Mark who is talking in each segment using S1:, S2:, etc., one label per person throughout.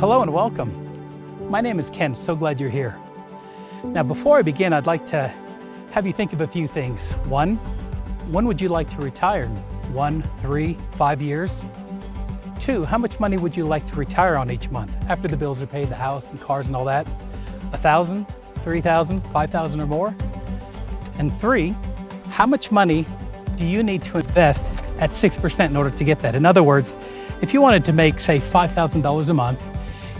S1: Hello and welcome. My name is Ken, so glad you're here. Now before I begin, I'd like to have you think of a few things. One, when would you like to retire? 1, 3, 5 years? 2, how much money would you like to retire on each month after the bills are paid, the house and cars and all that? 1,000, 3,000, 5,000 or more? And 3, how much money do you need to invest at 6% in order to get that? In other words, if you wanted to make, say, $5,000 a month,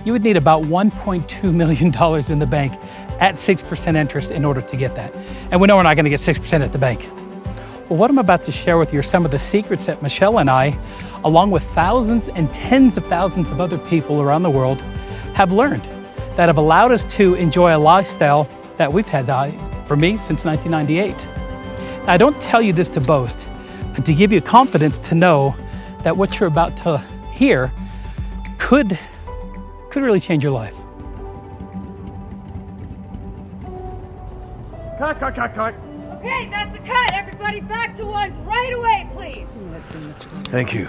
S1: you would need about $1.2 million in the bank at 6% interest in order to get that. And we know we're not going to get 6% at the bank. Well, what I'm about to share with you are some of the secrets that Michelle and I, along with thousands and tens of thousands of other people around the world, have learned that have allowed us to enjoy a lifestyle that we've had, for me, since 1998. Now, I don't tell you this to boast, but to give you confidence to know that what you're about to hear could really change your life.
S2: Cut.
S3: Okay, that's a cut. Everybody back to ones right away, please.
S2: Thank you.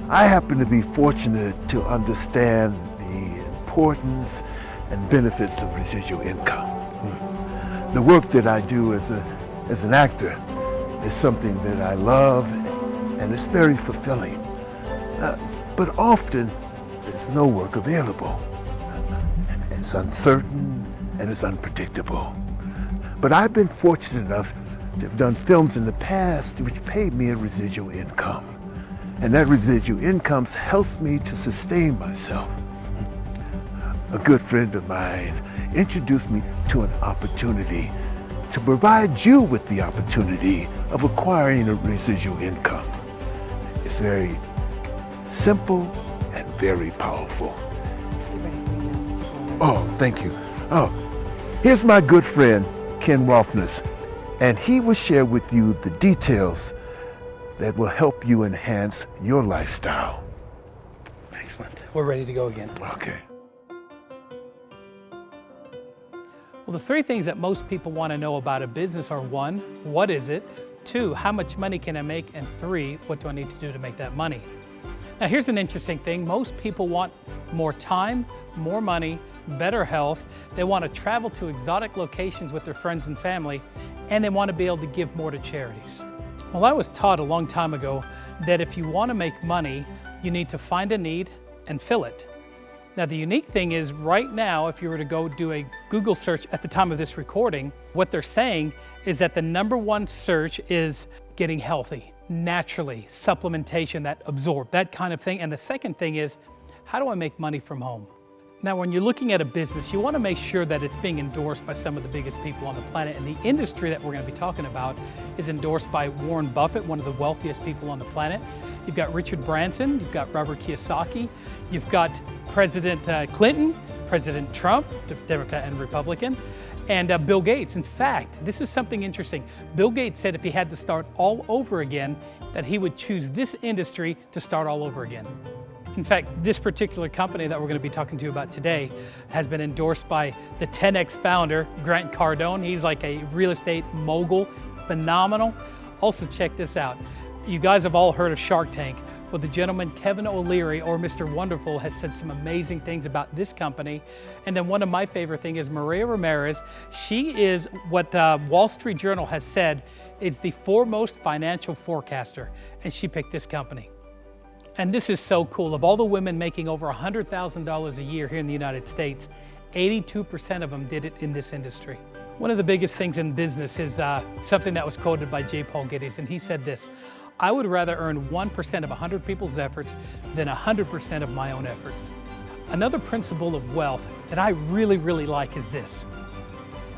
S2: I happen to be fortunate to understand the importance and benefits of residual income. The work that I do as an actor is something that I love and it's very fulfilling. But often there's no work available. It's uncertain and it's unpredictable. But I've been fortunate enough to have done films in the past which paid me a residual income. And that residual income helps me to sustain myself. A good friend of mine introduced me to an opportunity to provide you with the opportunity of acquiring a residual income. It's very simple and very powerful. Oh, thank you. Oh, here's my good friend, Ken Rothness, and he will share with you the details that will help you enhance your lifestyle.
S1: Excellent. We're ready to go again.
S2: Okay.
S1: Well, the 3 things that most people want to know about a business are 1, what is it? 2, how much money can I make? And 3, what do I need to do to make that money? Now, here's an interesting thing. Most people want more time, more money, better health. They want to travel to exotic locations with their friends and family, and they want to be able to give more to charities. Well, I was taught a long time ago that if you want to make money, you need to find a need and fill it. Now, the unique thing is right now, if you were to go do a Google search at the time of this recording, what they're saying is that the #1 search is getting healthy, naturally, supplementation, that absorb, that kind of thing. And the second thing is, how do I make money from home? Now, when you're looking at a business, you want to make sure that it's being endorsed by some of the biggest people on the planet. And the industry that we're going to be talking about is endorsed by Warren Buffett, one of the wealthiest people on the planet. You've got Richard Branson, you've got Robert Kiyosaki, you've got President Clinton, President Trump, Democrat and Republican, and Bill Gates. In fact, this is something interesting. Bill Gates said if he had to start all over again, that he would choose this industry to start all over again. In fact, this particular company that we're going to be talking to you about today has been endorsed by the 10X founder, Grant Cardone. He's like a real estate mogul, phenomenal. Also, check this out. You guys have all heard of Shark Tank. Well, the gentleman, Kevin O'Leary, or Mr. Wonderful, has said some amazing things about this company. And then one of my favorite things is Maria Ramirez. She is what Wall Street Journal has said is the foremost financial forecaster, and she picked this company. And this is so cool. Of all the women making over $100,000 a year here in the United States, 82% of them did it in this industry. One of the biggest things in business is something that was quoted by J. Paul Getty, and he said this: I would rather earn 1% of 100 people's efforts than 100% of my own efforts. Another principle of wealth that I really like is this.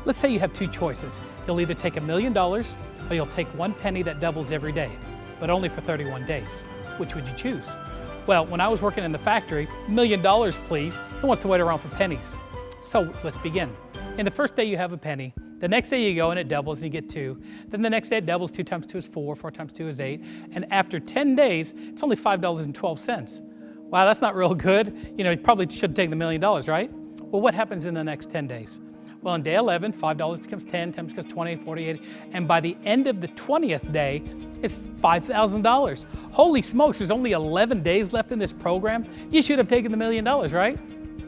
S1: Let's say you have 2 choices. You'll either take $1 million or you'll take 1 penny that doubles every day, but only for 31 days. Which would you choose? Well, when I was working in the factory, $1 million please. Who wants to wait around for pennies? So let's begin. In the first day you have a penny. The next day you go and it doubles and you get 2. Then the next day it doubles, 2 times 2 is 4, 4 times 2 is 8. And after 10 days, it's only $5.12. Wow, that's not real good. You know, you probably should take the $1 million, right? Well, what happens in the next 10 days? Well, on day 11, $5 becomes 10, 10 becomes 20, 40, 80. And by the end of the 20th day, It's $5,000. Holy smokes, there's only 11 days left in this program. You should have taken the $1 million, right?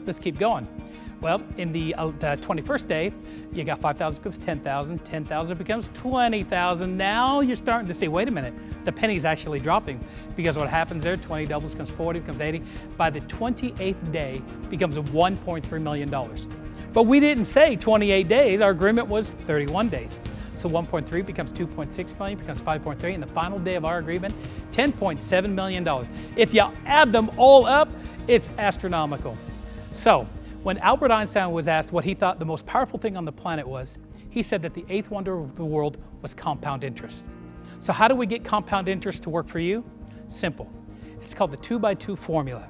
S1: Let's keep going. Well, in the 21st day, you got 5,000 becomes 10,000, 10,000 becomes 20,000. Now you're starting to see, wait a minute, the penny's actually dropping, because what happens there, 20 doubles becomes 40, becomes 80. By the 28th day, becomes $1.3 million. But we didn't say 28 days, our agreement was 31 days. So 1.3 becomes 2.6 million, becomes 5.3, and the final day of our agreement, $10.7 million. If you add them all up, it's astronomical. So, when Albert Einstein was asked what he thought the most powerful thing on the planet was, he said that the eighth wonder of the world was compound interest. So how do we get compound interest to work for you? Simple. It's called the 2x2 formula.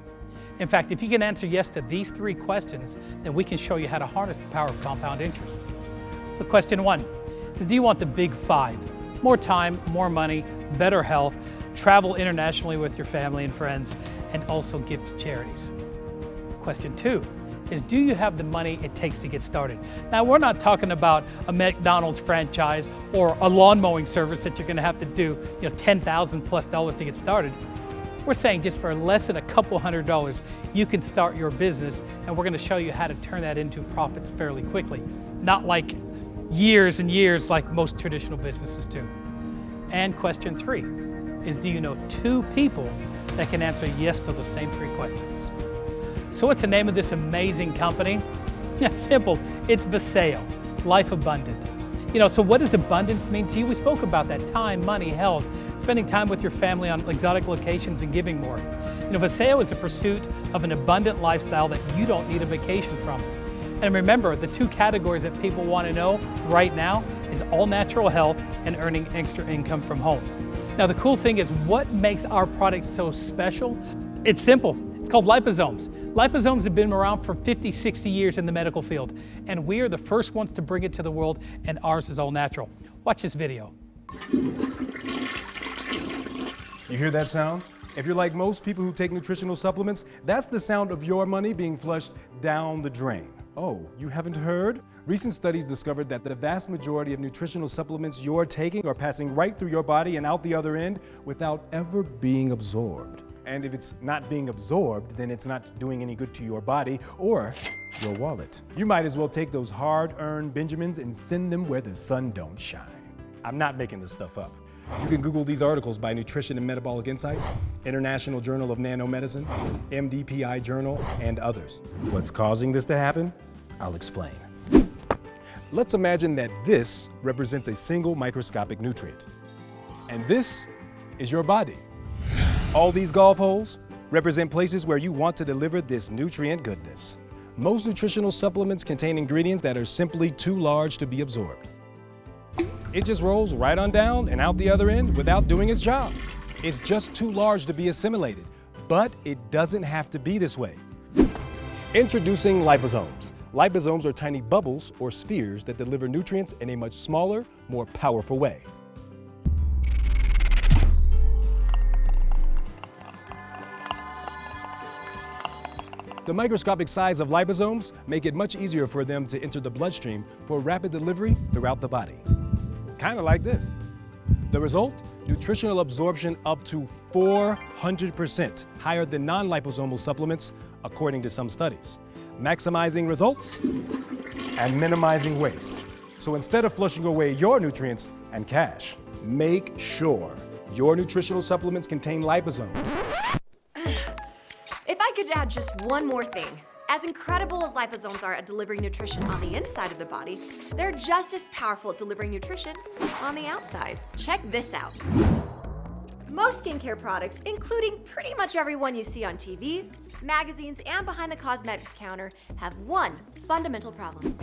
S1: In fact, if you can answer yes to these 3 questions, then we can show you how to harness the power of compound interest. So question 1 is, do you want the big 5? More time, more money, better health, travel internationally with your family and friends, and also give to charities. Question 2 is, do you have the money it takes to get started? Now, we're not talking about a McDonald's franchise or a lawn mowing service that you're gonna have to do $10,000+ to get started. We're saying just for less than a couple $100, you can start your business, and we're gonna show you how to turn that into profits fairly quickly. Not like years and years like most traditional businesses do. And question 3 is, do you know 2 people that can answer yes to the same 3 questions? So what's the name of this amazing company? Yeah, simple. It's Vasayo, Life Abundant. So what does abundance mean to you? We spoke about that: time, money, health, spending time with your family on exotic locations, and giving more. Vasayo is the pursuit of an abundant lifestyle that you don't need a vacation from. And remember, the 2 categories that people want to know right now is all natural health and earning extra income from home. Now, the cool thing is, what makes our products so special? It's simple. It's called liposomes. Liposomes have been around for 50, 60 years in the medical field, and we are the first ones to bring it to the world, and ours is all natural. Watch this video.
S4: You hear that sound? If you're like most people who take nutritional supplements, that's the sound of your money being flushed down the drain. Oh, you haven't heard? Recent studies discovered that the vast majority of nutritional supplements you're taking are passing right through your body and out the other end without ever being absorbed. And if it's not being absorbed, then it's not doing any good to your body or your wallet. You might as well take those hard-earned Benjamins and send them where the sun don't shine. I'm not making this stuff up. You can Google these articles by Nutrition and Metabolic Insights, International Journal of Nanomedicine, MDPI Journal, and others. What's causing this to happen? I'll explain. Let's imagine that this represents a single microscopic nutrient, and this is your body. All these golf holes represent places where you want to deliver this nutrient goodness. Most nutritional supplements contain ingredients that are simply too large to be absorbed. It just rolls right on down and out the other end without doing its job. It's just too large to be assimilated, but it doesn't have to be this way. Introducing liposomes. Liposomes are tiny bubbles or spheres that deliver nutrients in a much smaller, more powerful way. The microscopic size of liposomes make it much easier for them to enter the bloodstream for rapid delivery throughout the body. Kind of like this. The result? Nutritional absorption up to 400% higher than non-liposomal supplements, according to some studies. Maximizing results and minimizing waste. So instead of flushing away your nutrients and cash, make sure your nutritional supplements contain liposomes.
S5: If I could add just one more thing. As incredible as liposomes are at delivering nutrition on the inside of the body, they're just as powerful at delivering nutrition on the outside. Check this out. Most skincare products, including pretty much everyone you see on TV, magazines, and behind the cosmetics counter, have one fundamental problem.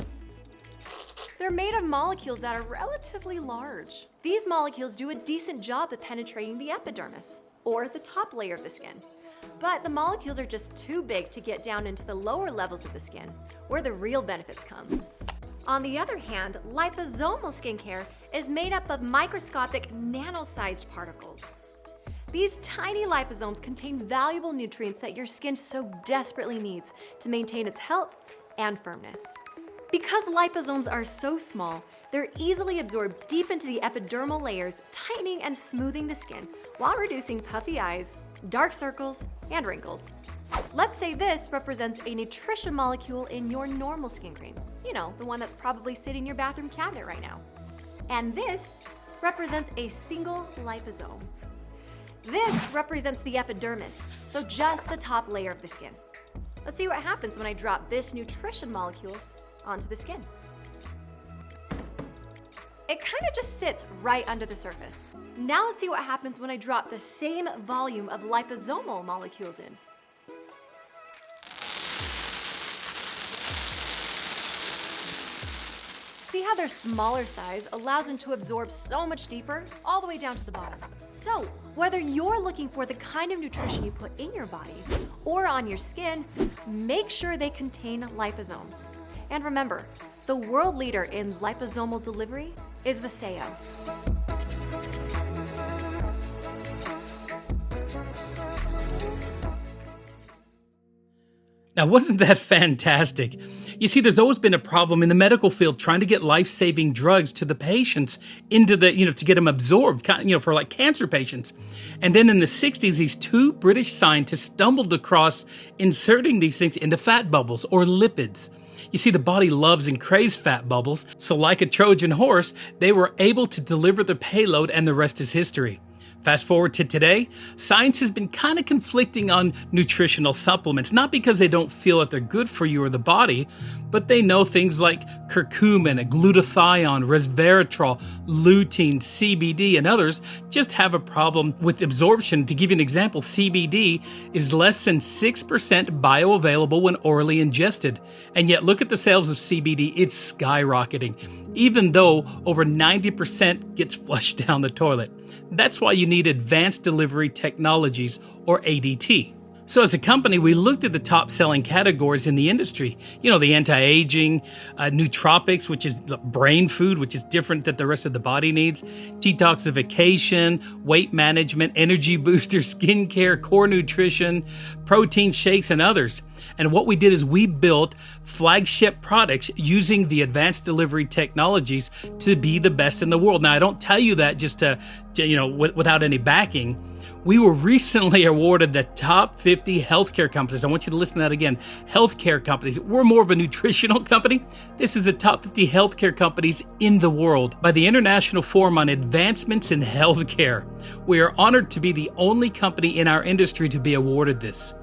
S5: They're made of molecules that are relatively large. These molecules do a decent job at penetrating the epidermis, or the top layer of the skin. But the molecules are just too big to get down into the lower levels of the skin, where the real benefits come. On the other hand, liposomal skincare is made up of microscopic, nano-sized particles. These tiny liposomes contain valuable nutrients that your skin so desperately needs to maintain its health and firmness. Because liposomes are so small, They're easily absorbed deep into the epidermal layers, tightening and smoothing the skin while reducing puffy eyes, dark circles, and wrinkles. Let's say this represents a nutrition molecule in your normal skin cream. You know, the one that's probably sitting in your bathroom cabinet right now. And this represents a single liposome. This represents the epidermis, so just the top layer of the skin. Let's see what happens when I drop this nutrition molecule onto the skin. It kind of just sits right under the surface. Now let's see what happens when I drop the same volume of liposomal molecules in. See how their smaller size allows them to absorb so much deeper, all the way down to the bottom. So, whether you're looking for the kind of nutrition you put in your body or on your skin, make sure they contain liposomes. And remember, the world leader in liposomal delivery is Vasayo.
S1: Now, wasn't that fantastic? You see, there's always been a problem in the medical field trying to get life-saving drugs to the patients into the, to get them absorbed, for like cancer patients. And then in the 60s, these two British scientists stumbled across inserting these things into fat bubbles or lipids. You see, the body loves and craves fat bubbles, so like a Trojan horse, they were able to deliver the payload, and the rest is history. Fast forward to today, science has been kind of conflicting on nutritional supplements, not because they don't feel that they're good for you or the body, but they know things like curcumin, glutathione, resveratrol, lutein, CBD, and others just have a problem with absorption. To give you an example, CBD is less than 6% bioavailable when orally ingested. And yet look at the sales of CBD, it's skyrocketing, even though over 90% gets flushed down the toilet. That's why you need advanced delivery technologies, or ADT. So as a company, we looked at the top selling categories in the industry. The anti-aging, nootropics, which is the brain food, which is different than the rest of the body needs, detoxification, weight management, energy booster, skincare, core nutrition, protein shakes, and others. And what we did is we built flagship products using the advanced delivery technologies to be the best in the world. Now, I don't tell you that just to without any backing. We were recently awarded the top 50 healthcare companies. I want you to listen to that again. Healthcare companies. We're more of a nutritional company. This is the top 50 healthcare companies in the world by the International Forum on Advancements in Healthcare. We are honored to be the only company in our industry to be awarded this.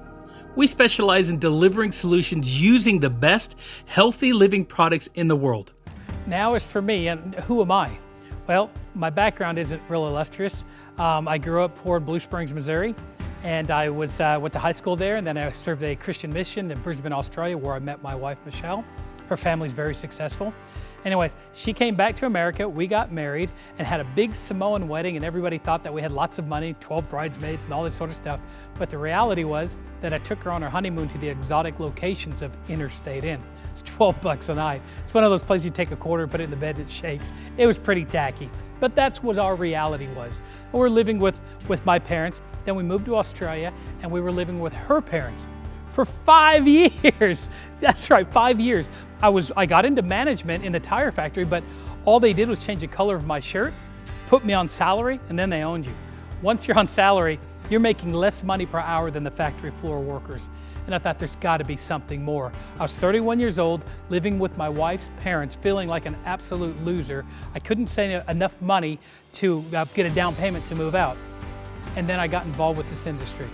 S1: We specialize in delivering solutions using the best healthy living products in the world. Now as for me, and who am I? Well, my background isn't real illustrious. I grew up poor in Blue Springs, Missouri, and I went to high school there, and then I served a Christian mission in Brisbane, Australia, where I met my wife, Michelle. Her family's very successful. Anyways, she came back to America, we got married, and had a big Samoan wedding, and everybody thought that we had lots of money, 12 bridesmaids and all this sort of stuff. But the reality was that I took her on her honeymoon to the exotic locations of Interstate Inn. It's $12 a night. It's one of those places you take a quarter and put it in the bed and it shakes. It was pretty tacky, but that's what our reality was. And we're living with my parents. Then we moved to Australia, and we were living with her parents for 5 years. That's right, 5 years. I got into management in the tire factory, but all they did was change the color of my shirt, put me on salary, and then they owned you. Once you're on salary, you're making less money per hour than the factory floor workers. And I thought there's got to be something more. I was 31 years old, living with my wife's parents, feeling like an absolute loser. I couldn't save enough money to get a down payment to move out. And then I got involved with this industry.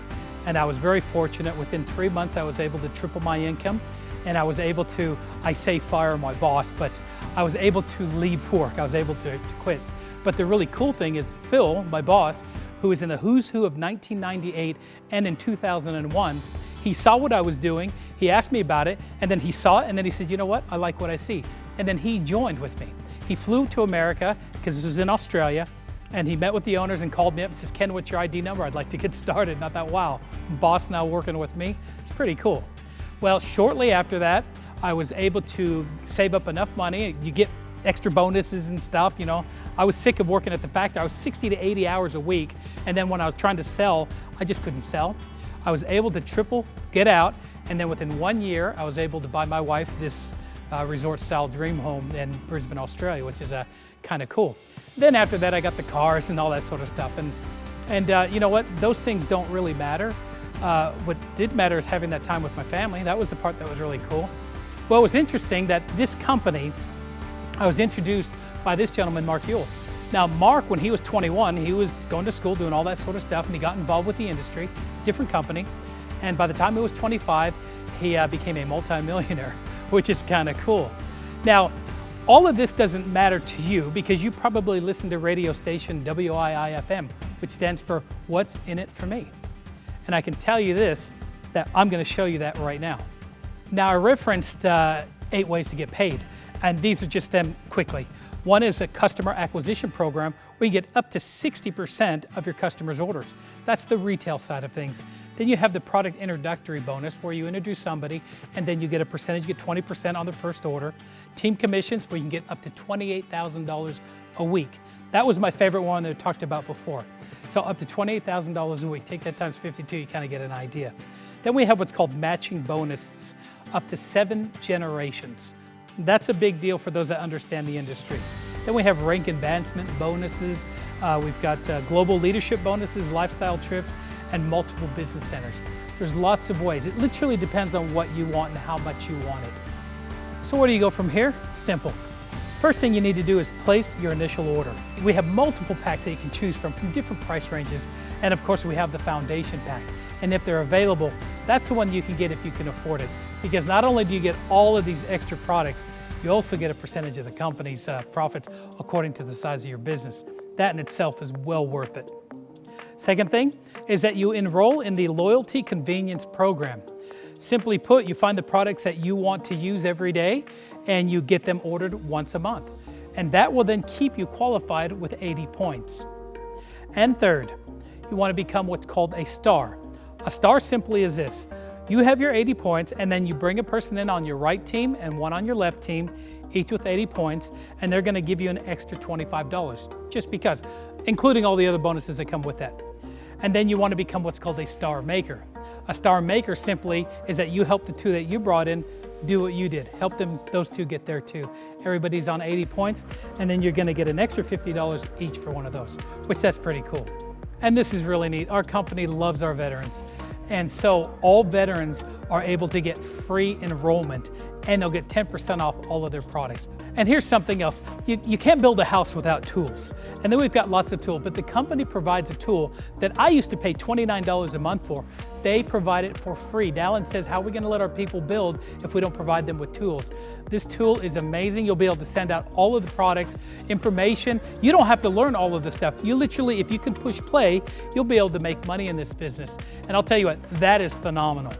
S1: And I was very fortunate. Within 3 months, I was able to triple my income. And I was able to, I say fire my boss, but I was able to leave work. I was able to quit. But the really cool thing is Phil, my boss, who was in the who's who of 1998 and in 2001, he saw what I was doing, he asked me about it, and then he saw it, and then he said, you know what, I like what I see. And then he joined with me. He flew to America, because this was in Australia, and he met with the owners and called me up and says, Ken, what's your ID number? I'd like to get started. And I thought, wow, boss now working with me. It's pretty cool. Well, shortly after that, I was able to save up enough money. You get extra bonuses and stuff, I was sick of working at the factory. I was 60 to 80 hours a week. And then when I was trying to sell, I just couldn't sell. I was able to triple, get out, and then within 1 year, I was able to buy my wife this resort-style dream home in Brisbane, Australia, which is kind of cool. Then after that, I got the cars and all that sort of stuff. And you know what? Those things don't really matter. What did matter is having that time with my family. That was the part that was really cool. Well, it was interesting that this company, I was introduced by this gentleman, Mark Yule. Now, Mark, when he was 21, he was going to school, doing all that sort of stuff, and he got involved with the industry, different company. And by the time he was 25, he became a multimillionaire, which is kind of cool. Now, all of this doesn't matter to you because you probably listen to radio station WIIFM, which stands for What's in It for Me. And I can tell you this, that I'm going to show you that right now. Now, I referenced 8 ways to get paid, and these are just them quickly. One is a customer acquisition program where you get up to 60% of your customers' orders. That's the retail side of things. Then you have the product introductory bonus where you introduce somebody and then you get a percentage, you get 20% on their first order. Team commissions where you can get up to $28,000 a week. That was my favorite one that I talked about before. So up to $28,000 a week, take that times 52, you kind of get an idea. Then we have what's called matching bonuses, up to 7 generations. That's a big deal for those that understand the industry. Then we have rank advancement bonuses. We've got global leadership bonuses, lifestyle trips, and multiple business centers. There's lots of ways. It literally depends on what you want and how much you want it. So where do you go from here? Simple. First thing you need to do is place your initial order. We have multiple packs that you can choose from different price ranges. And of course, we have the foundation pack. And if they're available, that's the one you can get if you can afford it. Because not only do you get all of these extra products, you also get a percentage of the company's profits according to the size of your business. That in itself is well worth it. Second thing is that you enroll in the Loyalty Convenience Program. Simply put, you find the products that you want to use every day and you get them ordered once a month. And that will then keep you qualified with 80 points. And third, you want to become what's called a star. A star simply is this. You have your 80 points and then you bring a person in on your right team and one on your left team, each with 80 points, and they're going to give you an extra $25 just because, including all the other bonuses that come with that. And then you want to become what's called a star maker. A star maker simply is that you help the 2 that you brought in do what you did. Help them, those 2 get there too. Everybody's on 80 points, and then you're going to get an extra $50 each for one of those, which that's pretty cool. And this is really neat. Our company loves our veterans. And so all veterans are able to get free enrollment and they'll get 10% off all of their products. And here's something else. You can't build a house without tools. And then we've got lots of tools, but the company provides a tool that I used to pay $29 a month for. They provide it for free. Dallin says, how are we gonna let our people build if we don't provide them with tools? This tool is amazing. You'll be able to send out all of the products, information. You don't have to learn all of the stuff. You literally, if you can push play, you'll be able to make money in this business. And I'll tell you what, that is phenomenal.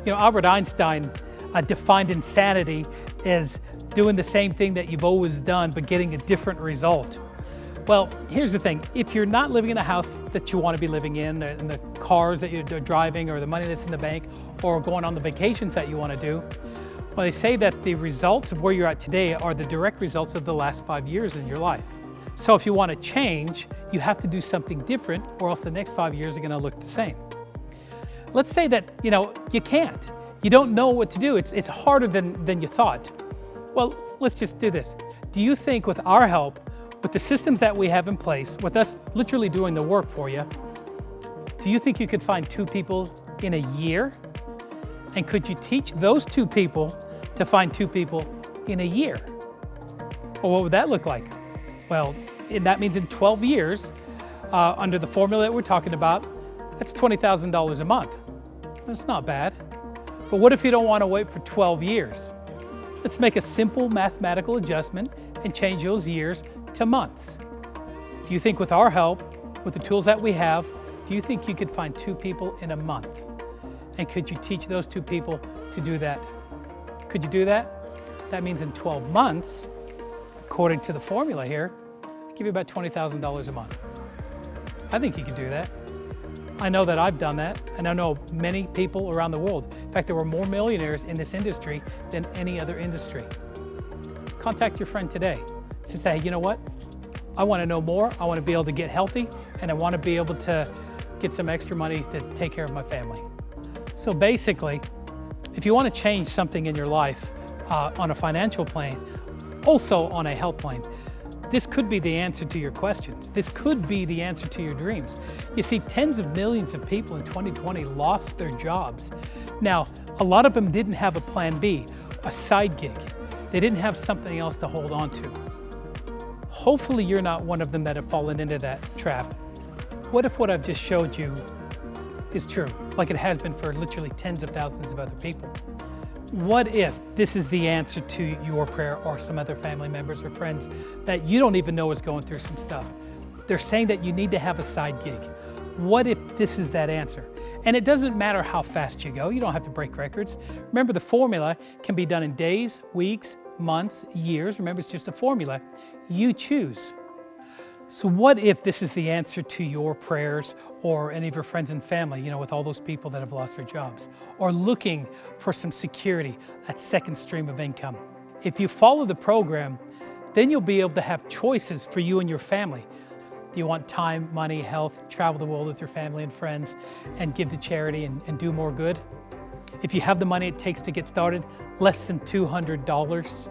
S1: You know, Albert Einstein defined insanity as doing the same thing that you've always done, but getting a different result. Well, here's the thing. If you're not living in a house that you want to be living in, and the cars that you're driving, or the money that's in the bank, or going on the vacations that you want to do, well, they say that the results of where you're at today are the direct results of the last 5 years in your life. So if you want to change, you have to do something different, or else the next 5 years are going to look the same. Let's say that, you can't. You don't know what to do. It's harder than you thought. Well, let's just do this. Do you think with our help, with the systems that we have in place, with us literally doing the work for you, do you think you could find 2 people in a year? And could you teach those 2 people to find 2 people in a year? Well, what would that look like? Well, that means in 12 years, under the formula that we're talking about, that's $20,000 a month. That's not bad. But what if you don't want to wait for 12 years? Let's make a simple mathematical adjustment and change those years to months. Do you think with our help, with the tools that we have, do you think you could find 2 people in a month? And could you teach those 2 people to do that? Could you do that? That means in 12 months, according to the formula here, I'll give you about $20,000 a month. I think you could do that. I know that I've done that, and I know many people around the world. In fact, there were more millionaires in this industry than any other industry. Contact your friend today to say, hey, you know what? I want to know more. I want to be able to get healthy, and I want to be able to get some extra money to take care of my family. So basically, if you want to change something in your life, on a financial plane, also on a health plane. This could be the answer to your questions. This could be the answer to your dreams. You see, tens of millions of people in 2020 lost their jobs. Now, a lot of them didn't have a plan B, a side gig. They didn't have something else to hold on to. Hopefully you're not one of them that have fallen into that trap. What if what I've just showed you is true, like it has been for literally tens of thousands of other people? What if this is the answer to your prayer or some other family members or friends that you don't even know is going through some stuff? They're saying that you need to have a side gig. What if this is that answer? And it doesn't matter how fast you go. You don't have to break records. Remember, the formula can be done in days, weeks, months, years. Remember, it's just a formula. You choose. So what if this is the answer to your prayers or any of your friends and family, with all those people that have lost their jobs or looking for some security, that second stream of income? If you follow the program, then you'll be able to have choices for you and your family. Do you want time, money, health, travel the world with your family and friends and give to charity and do more good? If you have the money it takes to get started, less than $200.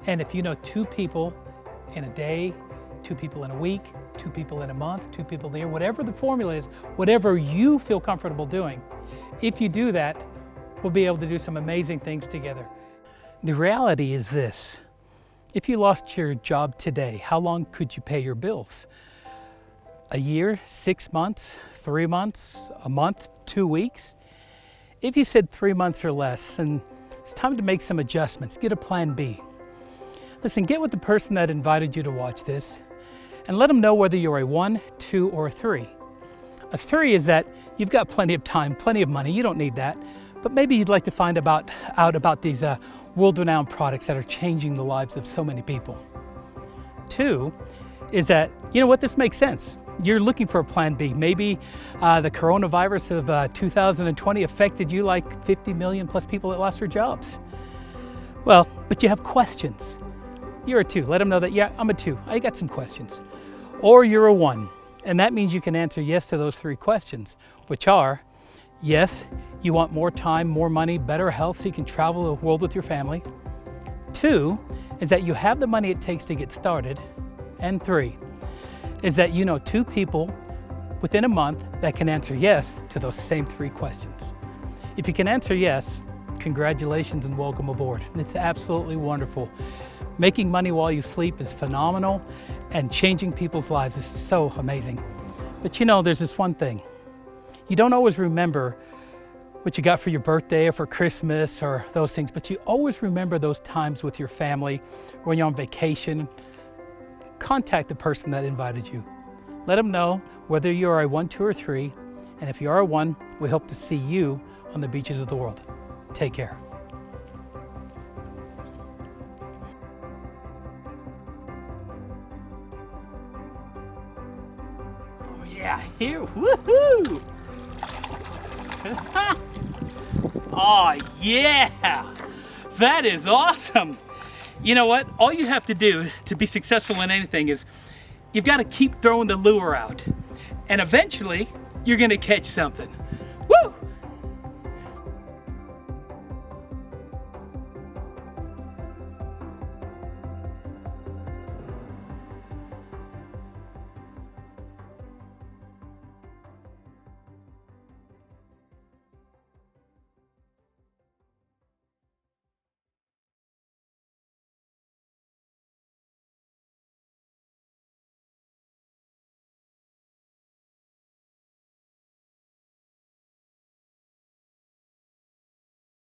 S1: And if you know 2 people in a day, 2 people in a week, 2 people in a month, 2 people in a year, whatever the formula is, whatever you feel comfortable doing, if you do that, we'll be able to do some amazing things together. The reality is this: if you lost your job today, how long could you pay your bills? A year, 6 months, 3 months, a month, 2 weeks? If you said 3 months or less, then it's time to make some adjustments. Get a plan B. Listen, get with the person that invited you to watch this and let them know whether you're a 1, 2, or a 3. A 3 is that you've got plenty of time, plenty of money, you don't need that, but maybe you'd like to find out about these world-renowned products that are changing the lives of so many people. 2 is that, this makes sense. You're looking for a plan B. Maybe the coronavirus of 2020 affected you like 50 million plus people that lost their jobs. Well, but you have questions. You're a 2. Let them know that, yeah, I'm a 2. I got some questions. Or you're a 1. And that means you can answer yes to those 3 questions, which are, yes, you want more time, more money, better health so you can travel the world with your family. 2 is that you have the money it takes to get started. And 3 is that you know 2 people within a month that can answer yes to those same 3 questions. If you can answer yes, congratulations and welcome aboard. It's absolutely wonderful. Making money while you sleep is phenomenal, and changing people's lives is so amazing. But there's this one thing. You don't always remember what you got for your birthday or for Christmas or those things, but you always remember those times with your family or when you're on vacation. Contact the person that invited you. Let them know whether you're a 1, 2, or 3, and if you are a 1, we hope to see you on the beaches of the world. Take care. Oh yeah, here, woohoo! Oh yeah, that is awesome. You know what? All you have to do to be successful in anything is you've got to keep throwing the lure out, and eventually you're going to catch something. Woo!